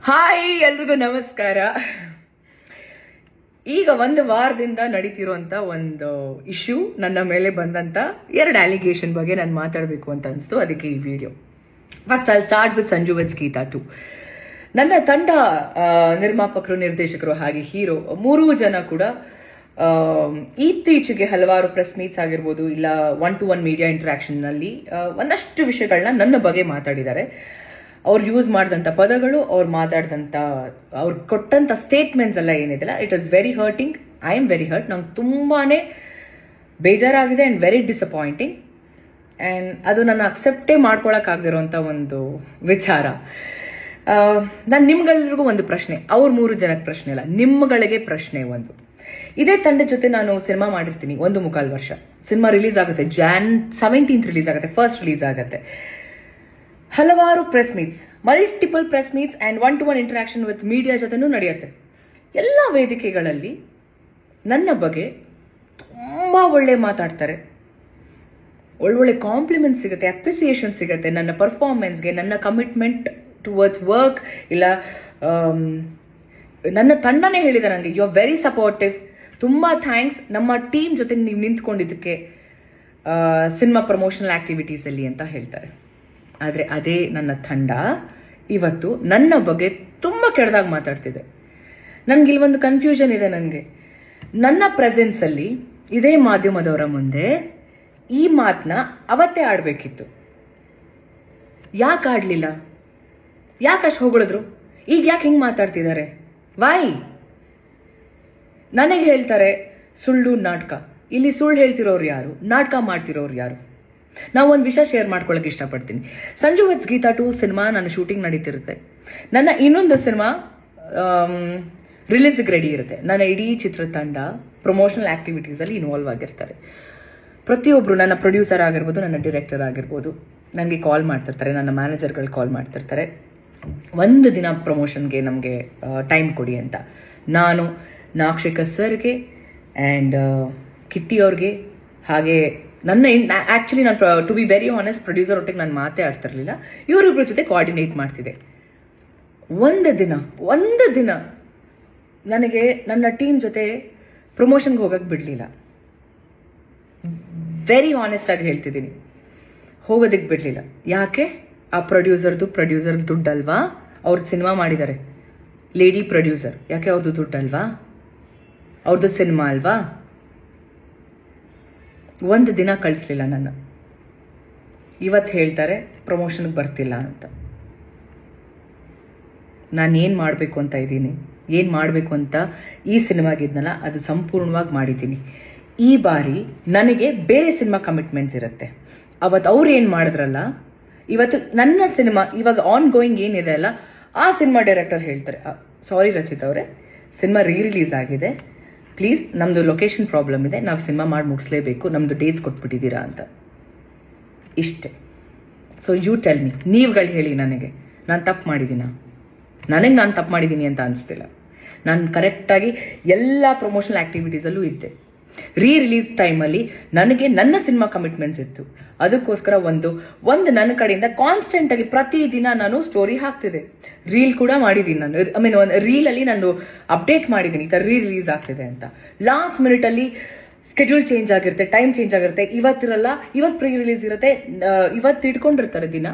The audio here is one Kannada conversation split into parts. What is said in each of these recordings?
ಹಾಯ್, ಎಲ್ರಿಗೂ ನಮಸ್ಕಾರ. ಈಗ ಒಂದು ವಾರದಿಂದ ನಡೀತಿರುವಂತ ಒಂದು ಇಶ್ಯೂ, ನನ್ನ ಮೇಲೆ ಬಂದಂತ 2 ಅಲಿಗೇಷನ್ ಬಗ್ಗೆ ನಾನು ಮಾತಾಡಬೇಕು ಅಂತ ಅನಿಸ್ತು. ಅದಕ್ಕೆ ಈ ವಿಡಿಯೋ. First I start with Sanju with Geetha 2. ನನ್ನ ತಂಡ, ನಿರ್ಮಾಪಕರು, ನಿರ್ದೇಶಕರು ಹಾಗೆ ಹೀರೋ 3 ಜನ ಕೂಡ ಇತ್ತೀಚೆಗೆ ಹಲವಾರು ಪ್ರೆಸ್ ಮೀಟ್ಸ್ ಆಗಿರ್ಬೋದು, ಇಲ್ಲ 1-to-1 ಮೀಡಿಯಾ ಇಂಟರಾಕ್ಷನ್ ನಲ್ಲಿ ಒಂದಷ್ಟು ವಿಷಯಗಳನ್ನ ನನ್ನ ಬಗ್ಗೆ ಮಾತಾಡಿದ್ದಾರೆ. ಅವ್ರು ಯೂಸ್ ಮಾಡಿದಂಥ ಪದಗಳು, ಅವ್ರು ಮಾತಾಡಿದಂಥ, ಅವ್ರು ಕೊಟ್ಟಂಥ ಸ್ಟೇಟ್ಮೆಂಟ್ಸ್ ಎಲ್ಲ ಏನಿದೆಲ್ಲ, it is very hurting. I am very hurt. ನಂಗೆ ತುಂಬಾನೇ ಬೇಜಾರಾಗಿದೆ ಆ್ಯಂಡ್ ವೆರಿ ಡಿಸಪಾಯಿಂಟಿಂಗ್. ಆ್ಯಂಡ್ ಅದು ನನ್ನ ಅಕ್ಸೆಪ್ಟೇ ಮಾಡ್ಕೊಳಕ್ಕಾಗದಿರೋಂಥ ಒಂದು ವಿಚಾರ. ನಾನು ನಿಮ್ಗೆಲ್ರಿಗೂ ಒಂದು ಪ್ರಶ್ನೆ, ಅವ್ರ 3 ಜನಕ್ಕೆ ಪ್ರಶ್ನೆ ಅಲ್ಲ, ನಿಮ್ಗಳಿಗೆ ಪ್ರಶ್ನೆ ಒಂದು. ಇದೇ ತಂಡದ ಜೊತೆ ನಾನು ಸಿನಿಮಾ ಮಾಡಿರ್ತೀನಿ 1.25 ವರ್ಷ. ಸಿನಿಮಾ ರಿಲೀಸ್ ಆಗುತ್ತೆ Jan 17th ರಿಲೀಸ್ ಆಗುತ್ತೆ, ಫಸ್ಟ್ ರಿಲೀಸ್ ಆಗುತ್ತೆ. ಹಲವಾರು press meets, multiple press meets and 1-to-1 interaction with media ಜೊತೆನೂ ನಡೆಯುತ್ತೆ. ಎಲ್ಲ ವೇದಿಕೆಗಳಲ್ಲಿ ನನ್ನ ಬಗ್ಗೆ ತುಂಬ ಒಳ್ಳೆ ಮಾತಾಡ್ತಾರೆ, ಒಳ್ಳೊಳ್ಳೆ ಕಾಂಪ್ಲಿಮೆಂಟ್ ಸಿಗುತ್ತೆ, ಅಪ್ರಿಸಿಯೇಷನ್ ಸಿಗುತ್ತೆ ನನ್ನ ಪರ್ಫಾರ್ಮೆನ್ಸ್ಗೆ, ನನ್ನ ಕಮಿಟ್ಮೆಂಟ್ ಟುವರ್ಡ್ಸ್ ವರ್ಕ್. ಇಲ್ಲ, ನನ್ನ ತಂಡನೇ ಹೇಳಿದೆ ನನಗೆ, ಯು ಆರ್ ವೆರಿ ಸಪೋರ್ಟಿವ್, ತುಂಬ ಥ್ಯಾಂಕ್ಸ್ ನಮ್ಮ ಟೀಮ್ ಜೊತೆ ನೀವು ನಿಂತ್ಕೊಂಡಿದ್ದಕ್ಕೆ ಸಿನಿಮಾ ಪ್ರಮೋಷನಲ್ ಆಕ್ಟಿವಿಟೀಸಲ್ಲಿ ಅಂತ ಹೇಳ್ತಾರೆ. ಆದರೆ ಅದೇ ನನ್ನ ತಂಡ ಇವತ್ತು ನನ್ನ ಬಗ್ಗೆ ತುಂಬ ಕೆಟ್ಟದಾಗಿ ಮಾತಾಡ್ತಿದೆ. ನನಗೆ ಇಲ್ಲಿ ಒಂದು ಕನ್ಫ್ಯೂಷನ್ ಇದೆ. ನನಗೆ ನನ್ನ ಪ್ರೆಸೆನ್ಸಲ್ಲಿ ಇದೇ ಮಾಧ್ಯಮದವರ ಮುಂದೆ ಈ ಮಾತನ್ನ ಅವತ್ತೇ ಆಡಬೇಕಿತ್ತು. ಯಾಕೆ ಆಡಲಿಲ್ಲ? ಯಾಕೆ ಅಷ್ಟು ಹೊಗಳಿದ್ರು? ಈಗ ಯಾಕೆ ಹಿಂಗೆ ಮಾತಾಡ್ತಿದ್ದಾರೆ? ವೈ? ನನಗೆ ಹೇಳ್ತಾರೆ ಸುಳ್ಳು ನಾಟಕ. ಇಲ್ಲಿ ಸುಳ್ಳು ಹೇಳ್ತಿರೋರು ಯಾರು? ನಾಟಕ ಮಾಡ್ತಿರೋರು ಯಾರು? ನಾವು ಒಂದು ವಿಷಯ ಶೇರ್ ಮಾಡ್ಕೊಳ್ಳೋಕೆ ಇಷ್ಟಪಡ್ತೀನಿ. ಸಂಜು ವಿತ್ ಗೀತಾ 2 ಸಿನಿಮಾ ನನ್ನ ಶೂಟಿಂಗ್ ನಡೀತಿರುತ್ತೆ. ನನ್ನ ಇನ್ನೊಂದು ಸಿನಿಮಾ ರಿಲೀಸ್ಗೆ ರೆಡಿ ಇರುತ್ತೆ. ನನ್ನ ಇಡೀ ಚಿತ್ರತಂಡ ಪ್ರಮೋಷನಲ್ ಆಕ್ಟಿವಿಟೀಸಲ್ಲಿ ಇನ್ವಾಲ್ವ್ ಆಗಿರ್ತಾರೆ. ಪ್ರತಿಯೊಬ್ಬರು, ನನ್ನ ಪ್ರೊಡ್ಯೂಸರ್ ಆಗಿರ್ಬೋದು, ನನ್ನ ಡೈರೆಕ್ಟರ್ ಆಗಿರ್ಬೋದು, ನನಗೆ ಕಾಲ್ ಮಾಡ್ತಿರ್ತಾರೆ, ನನ್ನ ಮ್ಯಾನೇಜರ್ಗಳು ಕಾಲ್ ಮಾಡ್ತಿರ್ತಾರೆ, ಒಂದು ದಿನ ಪ್ರಮೋಷನ್ಗೆ ನಮಗೆ ಟೈಮ್ ಕೊಡಿ ಅಂತ. ನಾನು ನಾಕ್ಷಿಕ ಸರ್ಗೆ ಆ್ಯಂಡ್ ಕಿಟ್ಟಿ ಅವ್ರಿಗೆ, ಹಾಗೆ ನನ್ನ ಆ್ಯಕ್ಚುಲಿ ನಾನು to be very honest, producer ಒಟ್ಟಿಗೆ ನಾನು ಮಾತೇ ಆಡ್ತಿರ್ಲಿಲ್ಲ, ಇವರಿಬ್ಬರ ಜೊತೆ ಕೋಆರ್ಡಿನೇಟ್ ಮಾಡ್ತಿದ್ದೆ. ಒಂದು ದಿನ ನನಗೆ ನನ್ನ ಟೀಮ್ ಜೊತೆ ಪ್ರಮೋಷನ್ಗೆ ಹೋಗಕ್ಕೆ ಬಿಡಲಿಲ್ಲ. ವೆರಿ ಆನೆಸ್ಟ್ ಆಗಿ ಹೇಳ್ತಿದ್ದೀನಿ, ಹೋಗೋದಕ್ಕೆ ಬಿಡಲಿಲ್ಲ. ಯಾಕೆ? ಆ ಪ್ರೊಡ್ಯೂಸರ್ ದುಡ್ಡಲ್ವಾ? ಅವ್ರದ್ದು ಸಿನಿಮಾ ಮಾಡಿದ್ದಾರೆ, ಲೇಡಿ ಪ್ರೊಡ್ಯೂಸರ್, ಯಾಕೆ ಅವ್ರದ್ದು ದುಡ್ಡಲ್ವಾ? ಅವ್ರದ್ದು ಸಿನಿಮಾ ಅಲ್ವಾ? ಒಂದು ದಿನ ಕಳಿಸ್ಲಿಲ್ಲ ನನ್ನ. ಇವತ್ತು ಹೇಳ್ತಾರೆ ಪ್ರಮೋಷನ್ಗೆ ಬರ್ತಿಲ್ಲ ಅಂತ. ನಾನು ಏನು ಮಾಡಬೇಕು ಅಂತ ಇದ್ದೀನಿ, ಏನು ಮಾಡಬೇಕು ಅಂತ ಈ ಸಿನಿಮಾಗಿದ್ನಲ್ಲ ಅದು ಸಂಪೂರ್ಣವಾಗಿ ಮಾಡಿದ್ದೀನಿ. ಈ ಬಾರಿ ನನಗೆ ಬೇರೆ ಸಿನಿಮಾ ಕಮಿಟ್ಮೆಂಟ್ಸ್ ಇರುತ್ತೆ. ಅವತ್ತು ಅವ್ರು ಏನು ಮಾಡಿದ್ರಲ್ಲ, ಇವತ್ತು ನನ್ನ ಸಿನಿಮಾ ಇವಾಗ ಆನ್ ಗೋಯಿಂಗ್ ಏನಿದೆ ಅಲ್ಲ, ಆ ಸಿನಿಮಾ ಡೈರೆಕ್ಟರ್ ಹೇಳ್ತಾರೆ, ಸಾರಿ ರಚಿತ್ ಅವರೇ, ಸಿನಿಮಾ ರಿಲೀಸ್ ಆಗಿದೆ, ಪ್ಲೀಸ್ ನಮ್ಮದು ಲೊಕೇಶನ್ ಪ್ರಾಬ್ಲಮ್ ಇದೆ, ನಾವು ಸಿನಿಮಾ ಮಾಡಿ ಮುಗಿಸ್ಲೇಬೇಕು, ನಮ್ಮದು ಡೇಟ್ಸ್ ಕೊಟ್ಬಿಟ್ಟಿದ್ದೀರಾ ಅಂತ. ಇಷ್ಟೇ. ಸೊ ಯು ಟೆಲ್ ಮಿ, ನೀವುಗಳು ಹೇಳಿ ನನಗೆ, ನಾನು ತಪ್ಪು ಮಾಡಿದ್ದೀನ? ನಾನು ತಪ್ಪು ಮಾಡಿದ್ದೀನಿ ಅಂತ ಅನಿಸ್ತಿಲ್ಲ. ನಾನು ಕರೆಕ್ಟಾಗಿ ಎಲ್ಲ ಪ್ರಮೋಷನಲ್ ಆ್ಯಕ್ಟಿವಿಟೀಸಲ್ಲೂ ಇದ್ದೆ. ರಿಲೀಸ್ ಟೈಮಲ್ಲಿ ನನಗೆ ನನ್ನ ಸಿನಿಮಾ ಕಮಿಟ್ಮೆಂಟ್ಸ್ ಇತ್ತು. ಅದಕ್ಕೋಸ್ಕರ ಒಂದು ನನ್ನ ಕಡೆಯಿಂದ ಕಾನ್ಸ್ಟೆಂಟ್ ಆಗಿ ಪ್ರತಿದಿನ ನಾನು ಸ್ಟೋರಿ ಹಾಕ್ತಿದ್ದೆ, ರೀಲ್ ಕೂಡ ಮಾಡಿದ್ದೀನಿ. ನಾನು ಒಂದು ರೀಲಲ್ಲಿ ನಂದು ಅಪ್ಡೇಟ್ ಮಾಡಿದ್ದೀನಿ, ಈ ಥರ ರಿಲೀಸ್ ಆಗ್ತಿದೆ ಅಂತ. ಲಾಸ್ಟ್ ಮಿನಿಟಲ್ಲಿ ಸ್ಕೆಡ್ಯೂಲ್ ಚೇಂಜ್ ಆಗಿರುತ್ತೆ, ಟೈಮ್ ಚೇಂಜ್ ಆಗಿರುತ್ತೆ, ಇವತ್ತಿರಲ್ಲ, ಇವತ್ತು ಪ್ರೀ ರಿಲೀಸ್ ಇರುತ್ತೆ, ಇವತ್ತು ಇಟ್ಕೊಂಡಿರ್ತಾರೆ ದಿನ,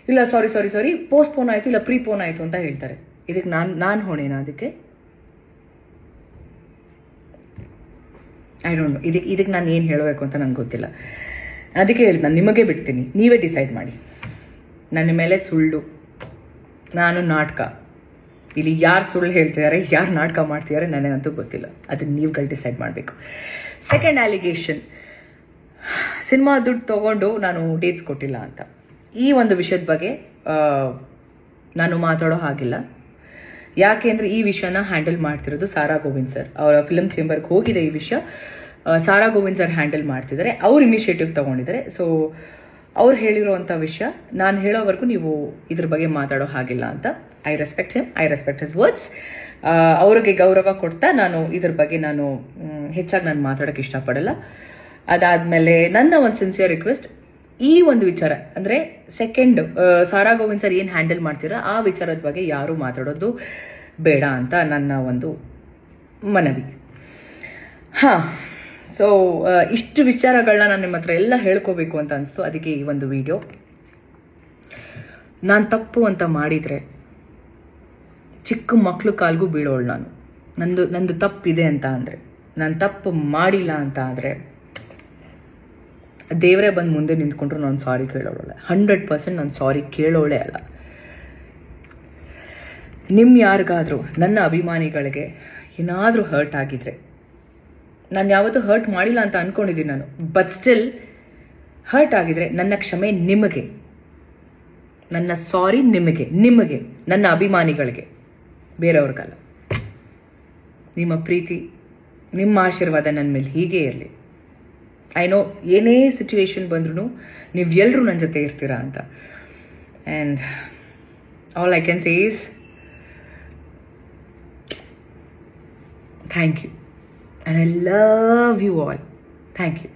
ಇಲ್ಲ ಸಾರಿ ಪೋಸ್ಟ್ಪೋನ್ ಆಯಿತು, ಇಲ್ಲ ಪ್ರೀಪೋನ್ ಆಯಿತು ಅಂತ ಹೇಳ್ತಾರೆ. ಇದಕ್ಕೆ ನಾನು ಹೊಣೆನಾ? ಅದಕ್ಕೆ ಐ ಡೋಂಟ್ ನೋ. ಇದಕ್ಕೆ ನಾನು ಏನು ಹೇಳಬೇಕು ಅಂತ ನಂಗೆ ಗೊತ್ತಿಲ್ಲ. ಅದಕ್ಕೆ ಹೇಳಿದ್, ನಾನು ನಿಮಗೆ ಬಿಡ್ತೀನಿ, ನೀವೇ ಡಿಸೈಡ್ ಮಾಡಿ. ನನ್ನ ಮೇಲೆ ಸುಳ್ಳು, ನಾನು ನಾಟಕ, ಇಲ್ಲಿ ಯಾರು ಸುಳ್ಳು ಹೇಳ್ತಿದ್ದಾರೆ, ಯಾರು ನಾಟಕ ಮಾಡ್ತಿದ್ದಾರೆ ನನಗಂತೂ ಗೊತ್ತಿಲ್ಲ. ಅದನ್ನು ನೀವುಗಳು ಡಿಸೈಡ್ ಮಾಡಬೇಕು. ಸೆಕೆಂಡ್ ಅಲಿಗೇಷನ್, ಸಿನಿಮಾ ದುಡ್ಡು ತೊಗೊಂಡು ನಾನು ಡೇಟ್ಸ್ ಕೊಟ್ಟಿಲ್ಲ ಅಂತ. ಈ ಒಂದು ವಿಷಯದ ಬಗ್ಗೆ ನಾನು ಮಾತಾಡೋ ಹಾಗಿಲ್ಲ. ಯಾಕೆ ಅಂದರೆ ಈ ವಿಷಯನ ಹ್ಯಾಂಡಲ್ ಮಾಡ್ತಿರೋದು ಸಾರಾ ಗೋವಿಂದ್ ಸರ್. ಅವರ ಫಿಲ್ಮ್ ಚೇಂಬರ್ಗೆ ಹೋಗಿದೆ ಈ ವಿಷಯ, ಸಾರಾ ಗೋವಿಂದ್ ಸರ್ ಹ್ಯಾಂಡಲ್ ಮಾಡ್ತಿದ್ದಾರೆ, ಅವ್ರು ಇನಿಷಿಯೇಟಿವ್ ತೊಗೊಂಡಿದ್ದಾರೆ. ಸೊ ಅವ್ರು ಹೇಳಿರೋವಂಥ ವಿಷಯ ನಾನು ಹೇಳೋವರೆಗೂ ನೀವು ಇದ್ರ ಬಗ್ಗೆ ಮಾತಾಡೋ ಹಾಗಿಲ್ಲ ಅಂತ. I respect him, I respect his words. ಅವ್ರಿಗೆ ಗೌರವ ಕೊಡ್ತಾ ನಾನು ಇದ್ರ ಬಗ್ಗೆ ಹೆಚ್ಚಾಗಿ ನಾನು ಮಾತಾಡೋಕ್ಕೆ ಇಷ್ಟಪಡಲ್ಲ. ಅದಾದಮೇಲೆ ನನ್ನ ಒಂದು ಸಿನ್ಸಿಯರ್ ರಿಕ್ವೆಸ್ಟ್, ಈ ಒಂದು ವಿಚಾರ ಅಂದರೆ ಸೆಕೆಂಡ್ ಸಾರಾ ಗೋವಿಂದ್ ಸರ್ ಏನು ಹ್ಯಾಂಡಲ್ ಮಾಡ್ತೀರಾ ಆ ವಿಚಾರದ ಬಗ್ಗೆ ಯಾರೂ ಮಾತಾಡೋದು ಬೇಡ ಅಂತ ನನ್ನ ಒಂದು ಮನವಿ. ಹಾಂ, ಸೊ ಇಷ್ಟು ವಿಚಾರಗಳನ್ನ ನಾನು ನಿಮ್ಮ ಹತ್ರ ಎಲ್ಲ ಹೇಳ್ಕೋಬೇಕು ಅಂತ ಅನಿಸ್ತು. ಅದಕ್ಕೆ ಈ ಒಂದು ವಿಡಿಯೋ. ನಾನು ತಪ್ಪು ಅಂತ ಮಾಡಿದರೆ ಚಿಕ್ಕ ಮಕ್ಕಳು ಕಾಲ್ಗೂ ಬೀಳೋಳು ನಾನು. ನಂದು ತಪ್ಪಿದೆ ಅಂತ ಅಂದರೆ, ನಾನು ತಪ್ಪು ಮಾಡಿಲ್ಲ ಅಂತ ಆದರೆ ದೇವರೇ ಬಂದು ಮುಂದೆ ನಿಂತ್ಕೊಂಡ್ರು ನಾನು ಸಾರಿ ಕೇಳೋಳೆ. 100% ನಾನು ಸಾರಿ ಕೇಳೋಳೆ ಅಲ್ಲ. ಯಾರಿಗಾದರೂ ನನ್ನ ಅಭಿಮಾನಿಗಳಿಗೆ ಏನಾದರೂ ಹರ್ಟ್ ಆಗಿದ್ರೆ, ನಾನು ಯಾವತ್ತೂ ಹರ್ಟ್ ಮಾಡಿಲ್ಲ ಅಂತ ಅಂದ್ಕೊಂಡಿದ್ದೀನಿ ನಾನು, ಬಟ್ ಸ್ಟಿಲ್ ಹರ್ಟ್ ಆಗಿದ್ರೆ ನನ್ನ ಕ್ಷಮೆ ನಿಮಗೆ, ನನ್ನ ಸಾರಿ ನಿಮಗೆ, ನನ್ನ ಅಭಿಮಾನಿಗಳಿಗೆ, ಬೇರೆಯವ್ರಿಗಲ್ಲ. ನಿಮ್ಮ ಪ್ರೀತಿ, ನಿಮ್ಮ ಆಶೀರ್ವಾದ ನನ್ನ ಮೇಲೆ ಹೀಗೆ ಇರಲಿ. ಐ ನೋ ಏನೇ ಸಿಚುವೇಶನ್ ಬಂದ್ರೂ ನೀವು ಎಲ್ಲರೂ ನನ್ನ ಜೊತೆ ಇರ್ತೀರಾ ಅಂತ. And all I can say is thank you. And I love you all. Thank you.